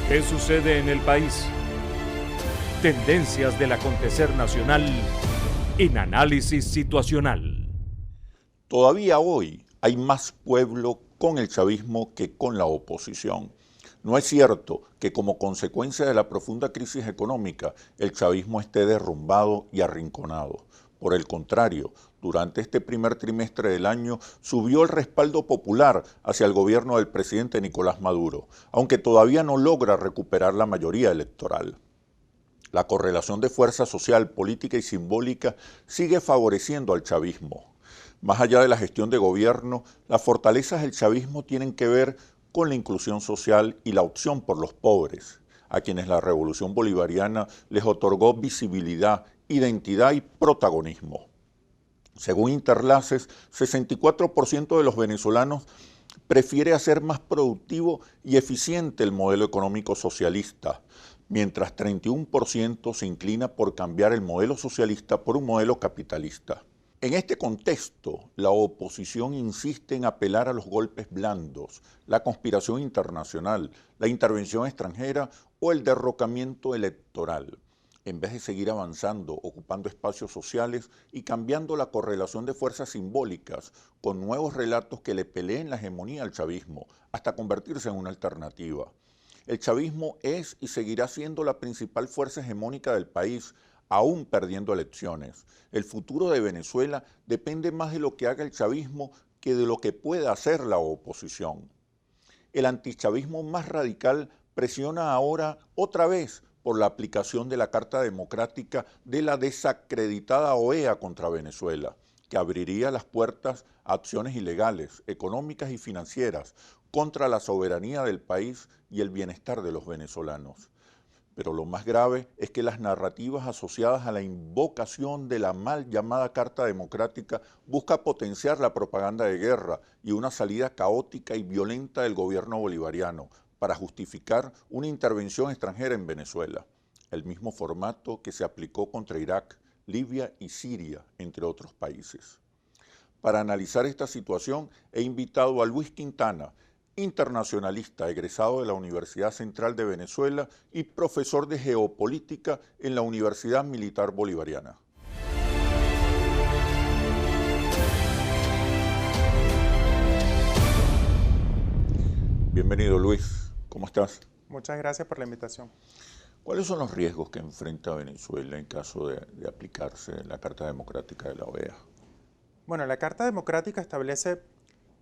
¿Qué sucede en el país? Tendencias del acontecer nacional en análisis situacional. Todavía hoy hay más pueblo con el chavismo que con la oposición. No es cierto que como consecuencia de la profunda crisis económica el chavismo esté derrumbado y arrinconado. Por el contrario, durante este primer trimestre del año subió el respaldo popular hacia el gobierno del presidente Nicolás Maduro, aunque todavía no logra recuperar la mayoría electoral. La correlación de fuerza social, política y simbólica sigue favoreciendo al chavismo. Más allá de la gestión de gobierno, las fortalezas del chavismo tienen que ver con la inclusión social y la opción por los pobres, a quienes la revolución bolivariana les otorgó visibilidad, identidad y protagonismo. Según Interlaces, 64% de los venezolanos prefiere hacer más productivo y eficiente el modelo económico socialista, mientras 31% se inclina por cambiar el modelo socialista por un modelo capitalista. En este contexto, la oposición insiste en apelar a los golpes blandos, la conspiración internacional, la intervención extranjera o el derrocamiento electoral, en vez de seguir avanzando, ocupando espacios sociales y cambiando la correlación de fuerzas simbólicas con nuevos relatos que le peleen la hegemonía al chavismo, hasta convertirse en una alternativa. El chavismo es y seguirá siendo la principal fuerza hegemónica del país, aún perdiendo elecciones. El futuro de Venezuela depende más de lo que haga el chavismo que de lo que pueda hacer la oposición. El antichavismo más radical presiona ahora otra vez por la aplicación de la Carta Democrática de la desacreditada OEA contra Venezuela, que abriría las puertas a acciones ilegales, económicas y financieras contra la soberanía del país y el bienestar de los venezolanos. Pero lo más grave es que las narrativas asociadas a la invocación de la mal llamada Carta Democrática busca potenciar la propaganda de guerra y una salida caótica y violenta del gobierno bolivariano para justificar una intervención extranjera en Venezuela, el mismo formato que se aplicó contra Irak, Libia y Siria, entre otros países. Para analizar esta situación he invitado a Luis Quintana, internacionalista, egresado de la Universidad Central de Venezuela y profesor de geopolítica en la Universidad Militar Bolivariana. Bienvenido, Luis. ¿Cómo estás? Muchas gracias por la invitación. ¿Cuáles son los riesgos que enfrenta Venezuela en caso de aplicarse la Carta Democrática de la OEA? Bueno, la Carta Democrática establece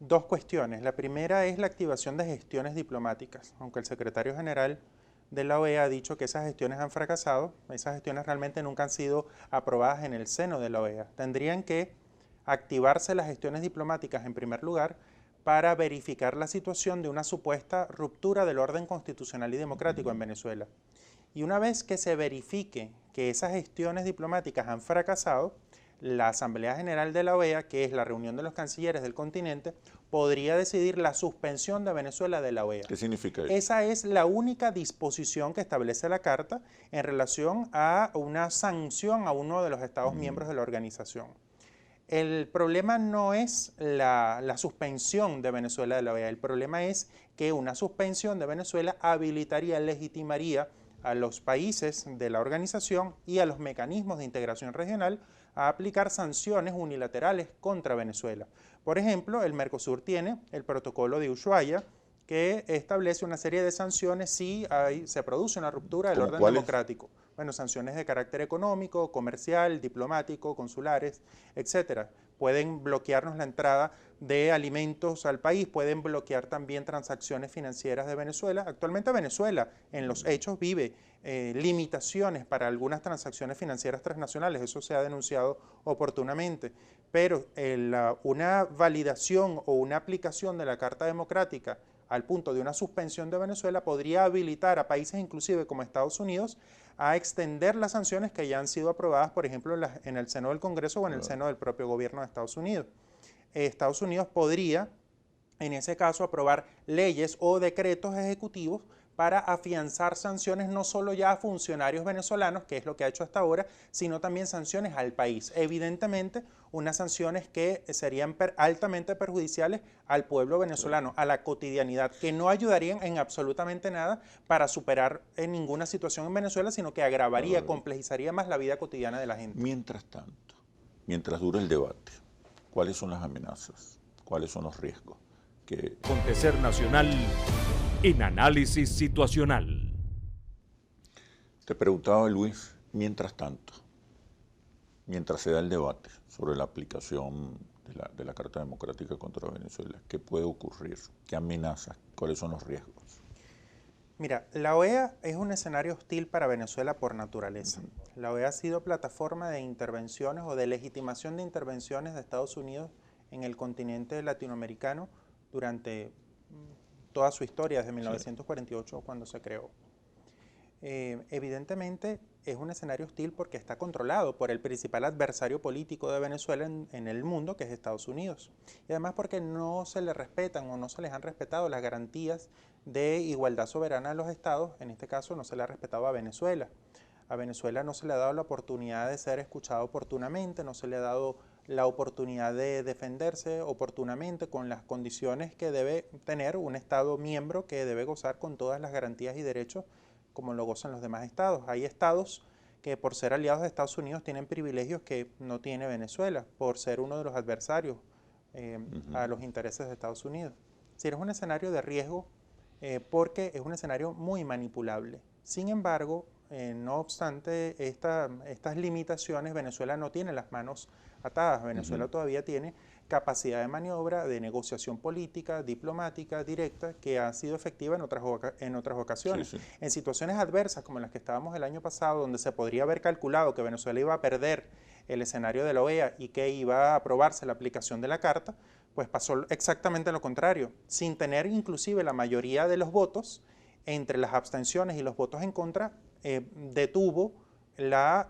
dos cuestiones. La primera es la activación de gestiones diplomáticas. Aunque el secretario general de la OEA ha dicho que esas gestiones han fracasado, esas gestiones realmente nunca han sido aprobadas en el seno de la OEA. Tendrían que activarse las gestiones diplomáticas en primer lugar para verificar la situación de una supuesta ruptura del orden constitucional y democrático en Venezuela. Y una vez que se verifique que esas gestiones diplomáticas han fracasado, la Asamblea General de la OEA, que es la reunión de los cancilleres del continente, podría decidir la suspensión de Venezuela de la OEA. ¿Qué significa eso? Esa es la única disposición que establece la Carta en relación a una sanción a uno de los Estados miembros de la organización. El problema no es la suspensión de Venezuela de la OEA, el problema es que una suspensión de Venezuela habilitaría, legitimaría a los países de la organización y a los mecanismos de integración regional a aplicar sanciones unilaterales contra Venezuela. Por ejemplo, el Mercosur tiene el protocolo de Ushuaia, que establece una serie de sanciones si se produce una ruptura del orden democrático. Bueno, sanciones de carácter económico, comercial, diplomático, consulares, etc. Pueden bloquearnos la entrada de alimentos al país, pueden bloquear también transacciones financieras de Venezuela. Actualmente Venezuela, en los hechos, vive limitaciones para algunas transacciones financieras transnacionales, eso se ha denunciado oportunamente, pero una validación o una aplicación de la Carta Democrática al punto de una suspensión de Venezuela podría habilitar a países inclusive como Estados Unidos a extender las sanciones que ya han sido aprobadas, por ejemplo, en el seno del Congreso o en el seno del propio gobierno de Estados Unidos. Estados Unidos podría, en ese caso, aprobar leyes o decretos ejecutivos para afianzar sanciones no solo ya a funcionarios venezolanos, que es lo que ha hecho hasta ahora, sino también sanciones al país. Evidentemente, unas sanciones que serían altamente perjudiciales al pueblo venezolano, a la cotidianidad, que no ayudarían en absolutamente nada para superar en ninguna situación en Venezuela, sino que agravaría, complejizaría más la vida cotidiana de la gente. Mientras tanto, mientras dura el debate, ¿cuáles son las amenazas? ¿Cuáles son los riesgos? Acontecer nacional en análisis situacional. Te preguntaba, Luis, mientras tanto, mientras se da el debate sobre la aplicación de la Carta Democrática contra Venezuela, ¿qué puede ocurrir? ¿Qué amenazas? ¿Cuáles son los riesgos? Mira, la OEA es un escenario hostil para Venezuela por naturaleza. La OEA ha sido plataforma de intervenciones o de legitimación de intervenciones de Estados Unidos en el continente latinoamericano durante toda su historia, desde 1948, cuando se creó. Evidentemente es un escenario hostil porque está controlado por el principal adversario político de Venezuela en el mundo, que es Estados Unidos. Y además porque no se le respetan o no se les han respetado las garantías de igualdad soberana de los estados. En este caso no se le ha respetado a Venezuela. A Venezuela no se le ha dado la oportunidad de ser escuchado oportunamente, no se le ha dado la oportunidad de defenderse oportunamente con las condiciones que debe tener un Estado miembro que debe gozar con todas las garantías y derechos como lo gozan los demás estados. Hay estados que por ser aliados de Estados Unidos tienen privilegios que no tiene Venezuela, por ser uno de los adversarios a los intereses de Estados Unidos. Es un escenario de riesgo porque es un escenario muy manipulable. Sin embargo, no obstante estas limitaciones, Venezuela no tiene las manos atadas. Venezuela todavía tiene capacidad de maniobra, de negociación política, diplomática, directa, que ha sido efectiva en otras ocasiones. Sí, sí. En situaciones adversas como las que estábamos el año pasado, donde se podría haber calculado que Venezuela iba a perder el escenario de la OEA y que iba a aprobarse la aplicación de la Carta, pues pasó exactamente lo contrario. Sin tener inclusive la mayoría de los votos, entre las abstenciones y los votos en contra, detuvo la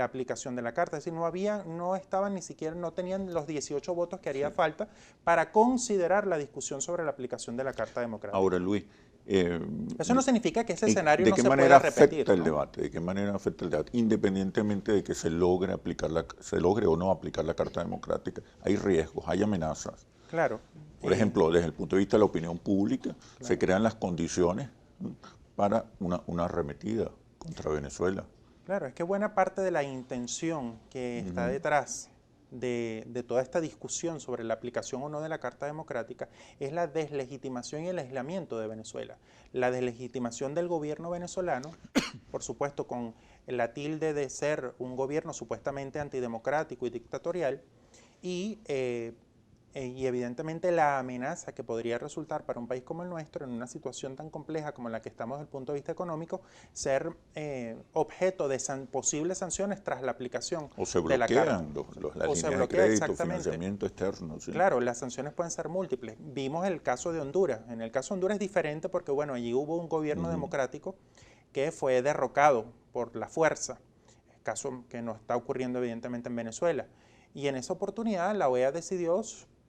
aplicación de la Carta. Es decir, no estaban ni siquiera, no tenían los 18 votos que haría falta para considerar la discusión sobre la aplicación de la Carta Democrática. Ahora, Luis, eso no significa que ese escenario no se pueda repetir. Afecta el debate? ¿De qué manera afecta el debate? Independientemente de que se logre o no aplicar la Carta Democrática, hay riesgos, hay amenazas. Claro. Por ejemplo, desde el punto de vista de la opinión pública, se crean las condiciones para una arremetida contra Venezuela. Claro, es que buena parte de la intención que está detrás de toda esta discusión sobre la aplicación o no de la Carta Democrática es la deslegitimación y el aislamiento de Venezuela. La deslegitimación del gobierno venezolano, por supuesto con la tilde de ser un gobierno supuestamente antidemocrático y dictatorial, y evidentemente la amenaza que podría resultar para un país como el nuestro, en una situación tan compleja como la que estamos desde el punto de vista económico, ser objeto de posibles sanciones tras la aplicación de la Carta. O se bloquean las líneas de crédito, financiamiento externo. ¿Sí? Claro, las sanciones pueden ser múltiples. Vimos el caso de Honduras. En el caso de Honduras es diferente porque, bueno, allí hubo un gobierno democrático que fue derrocado por la fuerza, caso que no está ocurriendo evidentemente en Venezuela. Y en esa oportunidad la OEA decidió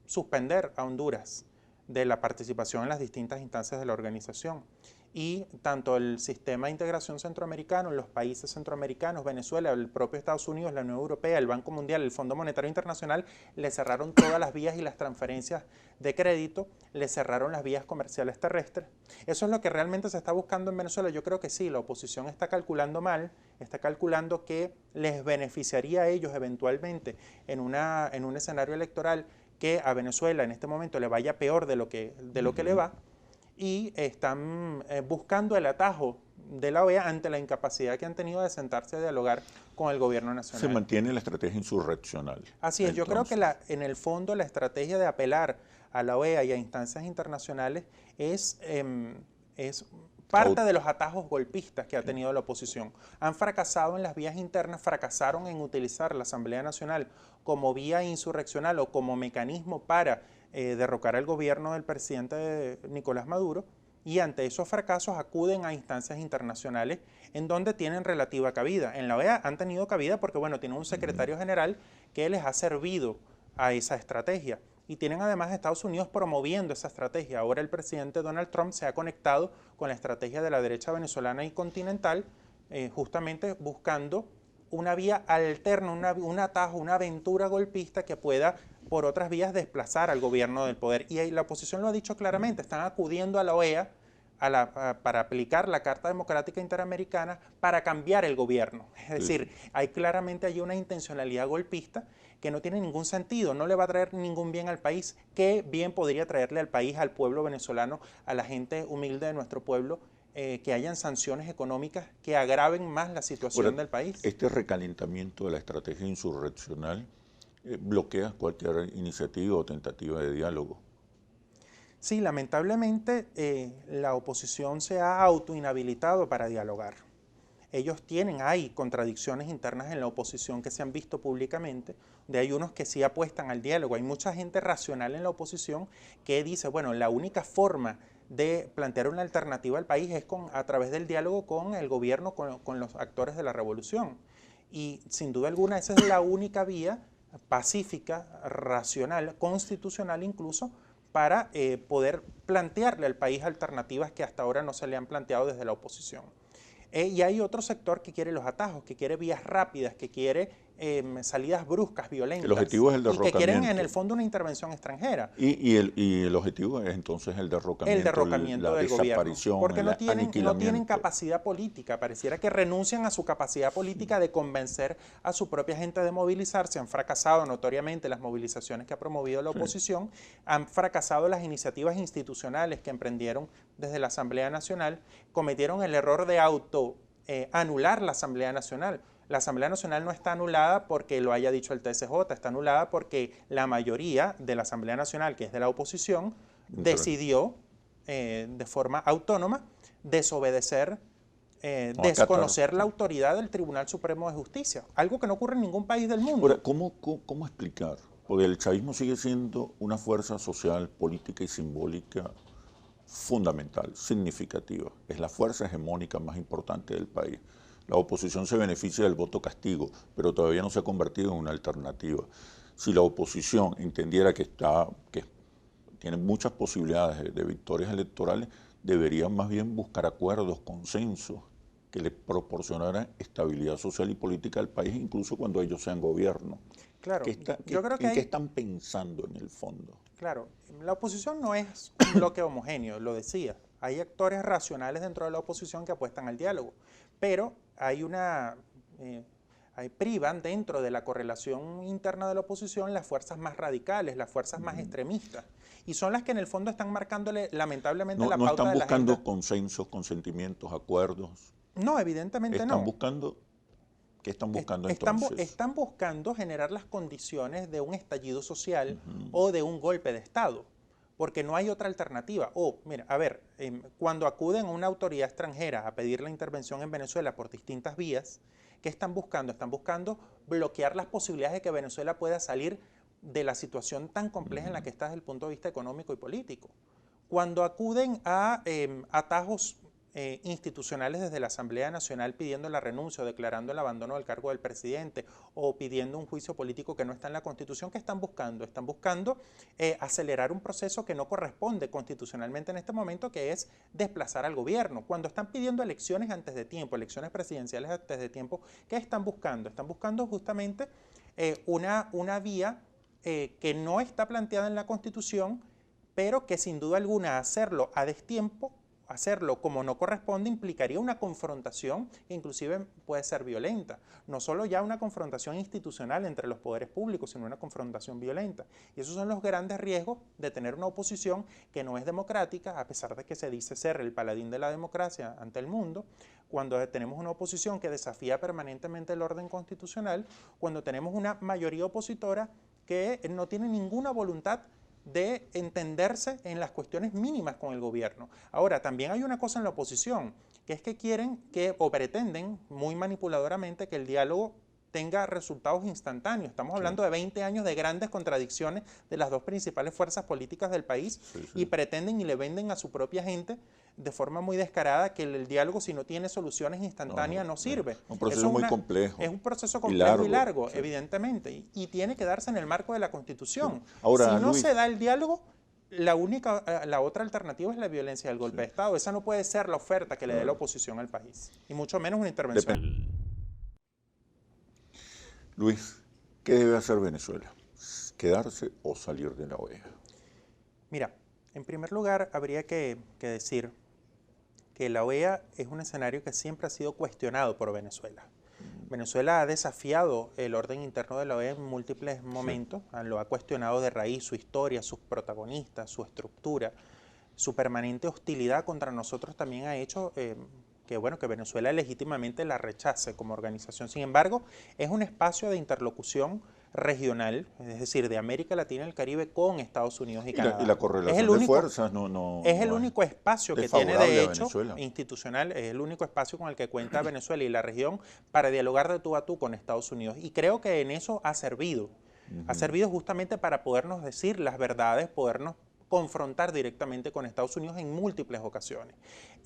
suspender a Honduras de la participación en las distintas instancias de la organización. Y tanto el sistema de integración centroamericano, los países centroamericanos, Venezuela, el propio Estados Unidos, la Unión Europea, el Banco Mundial, el Fondo Monetario Internacional, le cerraron todas las vías y las transferencias de crédito, le cerraron las vías comerciales terrestres. ¿Eso es lo que realmente se está buscando en Venezuela? Yo creo que sí, la oposición está calculando mal, está calculando que les beneficiaría a ellos eventualmente en un escenario electoral que a Venezuela en este momento le vaya peor de lo que le va, y están buscando el atajo de la OEA ante la incapacidad que han tenido de sentarse a dialogar con el gobierno nacional. Se mantiene la estrategia insurreccional. Así es, entonces, yo creo que en el fondo la estrategia de apelar a la OEA y a instancias internacionales es parte de los atajos golpistas que ha tenido la oposición. Han fracasado en las vías internas, fracasaron en utilizar la Asamblea Nacional como vía insurreccional o como mecanismo para derrocar al gobierno del presidente Nicolás Maduro, y ante esos fracasos acuden a instancias internacionales en donde tienen relativa cabida. En la OEA han tenido cabida porque, bueno, tienen un secretario general que les ha servido a esa estrategia. y tienen además a Estados Unidos promoviendo esa estrategia. Ahora el presidente Donald Trump se ha conectado con la estrategia de la derecha venezolana y continental, justamente buscando una vía alterna, un atajo, una aventura golpista que pueda por otras vías desplazar al gobierno del poder. Y la oposición lo ha dicho claramente, están acudiendo a la OEA para aplicar la Carta Democrática Interamericana para cambiar el gobierno. Es decir, hay claramente allí una intencionalidad golpista que no tiene ningún sentido, no le va a traer ningún bien al país. ¿Qué bien podría traerle al país, al pueblo venezolano, a la gente humilde de nuestro pueblo, que hayan sanciones económicas que agraven más la situación del país? Este recalentamiento de la estrategia insurreccional bloquea cualquier iniciativa o tentativa de diálogo. Sí, lamentablemente la oposición se ha autoinhabilitado para dialogar. Hay contradicciones internas en la oposición que se han visto públicamente, de hay unos que sí apuestan al diálogo. Hay mucha gente racional en la oposición que dice, bueno, la única forma de plantear una alternativa al país es a través del diálogo con el gobierno, con los actores de la revolución. Y sin duda alguna esa es la única vía pacífica, racional, constitucional incluso, para poder plantearle al país alternativas que hasta ahora no se le han planteado desde la oposición. Y hay otro sector que quiere los atajos, que quiere vías rápidas, que quiere salidas bruscas, violentas. El objetivo es el derrocamiento. Y que quieren en el fondo una intervención extranjera. Y el objetivo es entonces el derrocamiento, el derrocamiento del desaparición, gobierno. Porque no aniquilamiento. tienen capacidad política. Pareciera que renuncian a su capacidad política de convencer a su propia gente de movilizarse. Han fracasado notoriamente las movilizaciones que ha promovido la oposición. Han fracasado las iniciativas institucionales que emprendieron desde la Asamblea Nacional. Cometieron el error de anular la Asamblea Nacional. La Asamblea Nacional no está anulada porque lo haya dicho el TSJ, está anulada porque la mayoría de la Asamblea Nacional, que es de la oposición, decidió de forma autónoma desobedecer, desconocer la autoridad del Tribunal Supremo de Justicia, algo que no ocurre en ningún país del mundo. Ahora, ¿cómo explicar? Porque el chavismo sigue siendo una fuerza social, política y simbólica fundamental, significativa. Es la fuerza hegemónica más importante del país. La oposición se beneficia del voto castigo, pero todavía no se ha convertido en una alternativa. Si la oposición entendiera que tiene muchas posibilidades de victorias electorales, debería más bien buscar acuerdos, consensos, que le proporcionaran estabilidad social y política al país, incluso cuando ellos sean gobierno. Claro, ¿Qué están pensando en el fondo? Claro, la oposición no es un bloque homogéneo, lo decía. Hay actores racionales dentro de la oposición que apuestan al diálogo, pero privan dentro de la correlación interna de la oposición las fuerzas más radicales, las fuerzas más extremistas, y son las que en el fondo están marcándole lamentablemente la pauta de la agenda. ¿No están buscando consensos, consentimientos, acuerdos? No, evidentemente no. ¿Qué están buscando entonces? Están buscando generar las condiciones de un estallido social o de un golpe de Estado, porque no hay otra alternativa. Mira, a ver, cuando acuden a una autoridad extranjera a pedir la intervención en Venezuela por distintas vías, ¿qué están buscando? Están buscando bloquear las posibilidades de que Venezuela pueda salir de la situación tan compleja en la que está desde el punto de vista económico y político. Cuando acuden a atajos institucionales desde la Asamblea Nacional pidiendo la renuncia o declarando el abandono del cargo del presidente o pidiendo un juicio político que no está en la Constitución, ¿qué están buscando? Están buscando acelerar un proceso que no corresponde constitucionalmente en este momento, que es desplazar al gobierno. Cuando están pidiendo elecciones antes de tiempo, elecciones presidenciales antes de tiempo, ¿qué están buscando? Están buscando justamente una vía que no está planteada en la Constitución, pero que sin duda alguna hacerlo a destiempo, hacerlo como no corresponde, implicaría una confrontación que inclusive puede ser violenta. No solo ya una confrontación institucional entre los poderes públicos, sino una confrontación violenta. Y esos son los grandes riesgos de tener una oposición que no es democrática, a pesar de que se dice ser el paladín de la democracia ante el mundo, cuando tenemos una oposición que desafía permanentemente el orden constitucional, cuando tenemos una mayoría opositora que no tiene ninguna voluntad de entenderse en las cuestiones mínimas con el gobierno. Ahora, también hay una cosa en la oposición, que es que quieren o pretenden muy manipuladoramente que el diálogo tenga resultados instantáneos. Estamos hablando de 20 años de grandes contradicciones de las dos principales fuerzas políticas del país y pretenden y le venden a su propia gente de forma muy descarada que el diálogo, si no tiene soluciones instantáneas, no sirve. Un proceso muy complejo. Es un proceso complejo y largo, evidentemente, y tiene que darse en el marco de la Constitución. Ahora, si no Luis, se da el diálogo, la otra alternativa es la violencia del golpe de Estado. Esa no puede ser la oferta que le dé la oposición al país, y mucho menos una intervención. Luis, ¿qué debe hacer Venezuela? ¿Quedarse o salir de la OEA? Mira, en primer lugar, habría que decir que la OEA es un escenario que siempre ha sido cuestionado por Venezuela. Venezuela ha desafiado el orden interno de la OEA en múltiples momentos, lo ha cuestionado de raíz, su historia, sus protagonistas, su estructura, su permanente hostilidad contra nosotros también ha hecho que Venezuela legítimamente la rechace como organización. Sin embargo, es un espacio de interlocución regional, es decir, de América Latina y el Caribe con Estados Unidos y Canadá. Y la correlación de fuerzas es el único espacio que tiene, de hecho, institucional, es el único espacio con el que cuenta Venezuela y la región para dialogar de tú a tú con Estados Unidos. Y creo que en eso ha servido. Ha servido justamente para podernos decir las verdades, podernos confrontar directamente con Estados Unidos en múltiples ocasiones.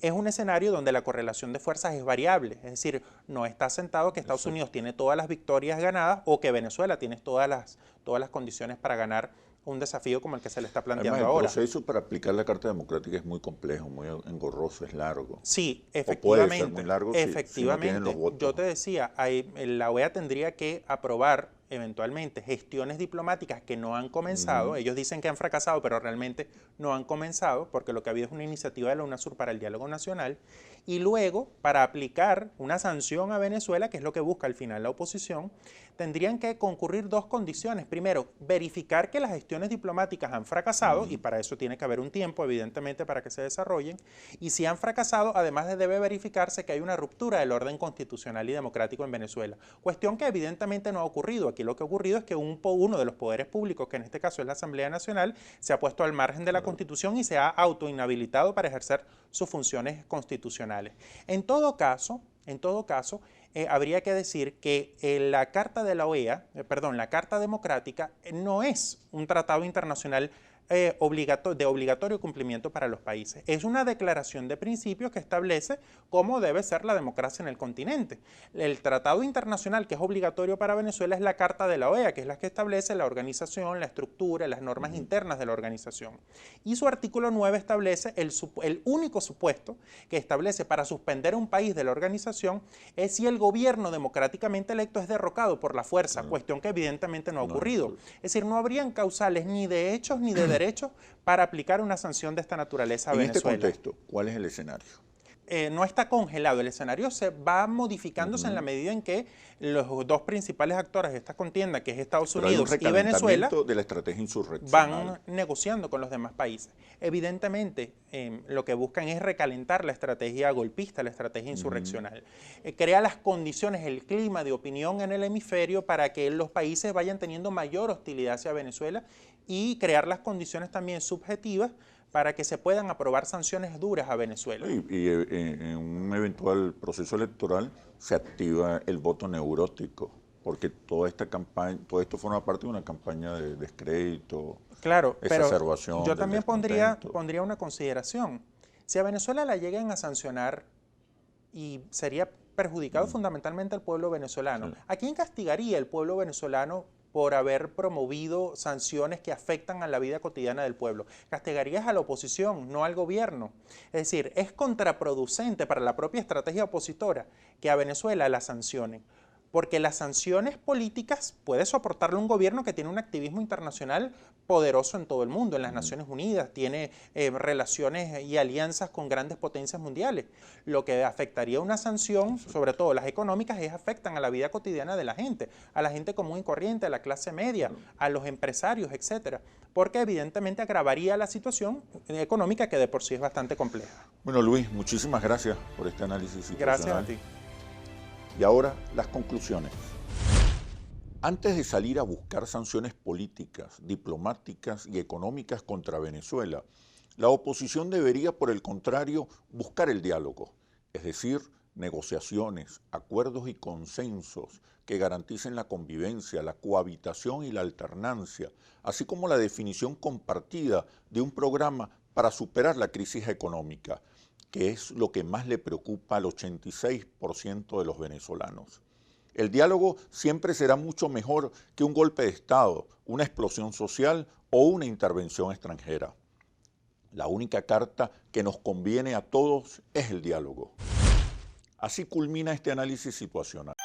Es un escenario donde la correlación de fuerzas es variable, es decir, no está sentado que Estados Unidos tiene todas las victorias ganadas o que Venezuela tiene todas las condiciones para ganar un desafío como el que se le está planteando ahora. El proceso para aplicar la Carta Democrática es muy complejo, muy engorroso, es largo. Sí, efectivamente. O puede ser muy largo efectivamente. si no tienen los votos. Yo te decía, la OEA tendría que aprobar eventualmente gestiones diplomáticas que no han comenzado. Ellos dicen que han fracasado, pero realmente no han comenzado, porque lo que ha habido es una iniciativa de la UNASUR para el diálogo nacional, y luego, para aplicar una sanción a Venezuela, que es lo que busca al final la oposición, tendrían que concurrir dos condiciones. Primero, verificar que las gestiones diplomáticas han fracasado, y para eso tiene que haber un tiempo, evidentemente, para que se desarrollen, y si han fracasado, además debe verificarse que hay una ruptura del orden constitucional y democrático en Venezuela, cuestión que evidentemente no ha ocurrido. Aquí lo que ha ocurrido es que uno de los poderes públicos, que en este caso es la Asamblea Nacional, se ha puesto al margen de la Constitución y se ha autoinhabilitado para ejercer sus funciones constitucionales. En todo caso, habría que decir que la Carta de la OEA, la Carta Democrática, no es un tratado internacional de obligatorio cumplimiento para los países. Es una declaración de principios que establece cómo debe ser la democracia en el continente. El tratado internacional que es obligatorio para Venezuela es la Carta de la OEA, que es la que establece la organización, la estructura, las normas internas de la organización. Y su artículo 9 establece el único supuesto que establece para suspender a un país de la organización es si el gobierno democráticamente electo es derrocado por la fuerza, cuestión que evidentemente no ha ocurrido. Es decir, no habrían causales ni de hechos ni de derechos para aplicar una sanción de esta naturaleza a Venezuela. En este contexto, ¿cuál es el escenario? No está congelado, el escenario se va modificándose en la medida en que los dos principales actores de esta contienda, que es Estados Unidos y Venezuela, de la estrategia insurreccional, van negociando con los demás países. Evidentemente, lo que buscan es recalentar la estrategia golpista, la estrategia insurreccional. Crea las condiciones, el clima de opinión en el hemisferio para que los países vayan teniendo mayor hostilidad hacia Venezuela y crear las condiciones también subjetivas para que se puedan aprobar sanciones duras a Venezuela. Y en un eventual proceso electoral se activa el voto neurótico, porque toda esta campaña, todo esto forma parte de una campaña de descrédito, claro, exacerbación. Pero yo también pondría una consideración. Si a Venezuela la llegan a sancionar, y sería perjudicado fundamentalmente al pueblo venezolano, ¿a quién castigaría el pueblo venezolano por haber promovido sanciones que afectan a la vida cotidiana del pueblo? Castigarías a la oposición, no al gobierno. Es decir, es contraproducente para la propia estrategia opositora que a Venezuela la sancionen, porque las sanciones políticas puede soportarle un gobierno que tiene un activismo internacional poderoso en todo el mundo, en las Naciones Unidas, tiene relaciones y alianzas con grandes potencias mundiales. Lo que afectaría una sanción, sobre todo las económicas, afectan a la vida cotidiana de la gente, a la gente común y corriente, a la clase media, a los empresarios, etcétera, porque evidentemente agravaría la situación económica que de por sí es bastante compleja. Bueno, Luis, muchísimas gracias por este análisis situacional. Gracias a ti. Y ahora las conclusiones. Antes de salir a buscar sanciones políticas, diplomáticas y económicas contra Venezuela, la oposición debería, por el contrario, buscar el diálogo, es decir, negociaciones, acuerdos y consensos que garanticen la convivencia, la cohabitación y la alternancia, así como la definición compartida de un programa para superar la crisis económica, que es lo que más le preocupa al 86% de los venezolanos. El diálogo siempre será mucho mejor que un golpe de Estado, una explosión social o una intervención extranjera. La única carta que nos conviene a todos es el diálogo. Así culmina este análisis situacional.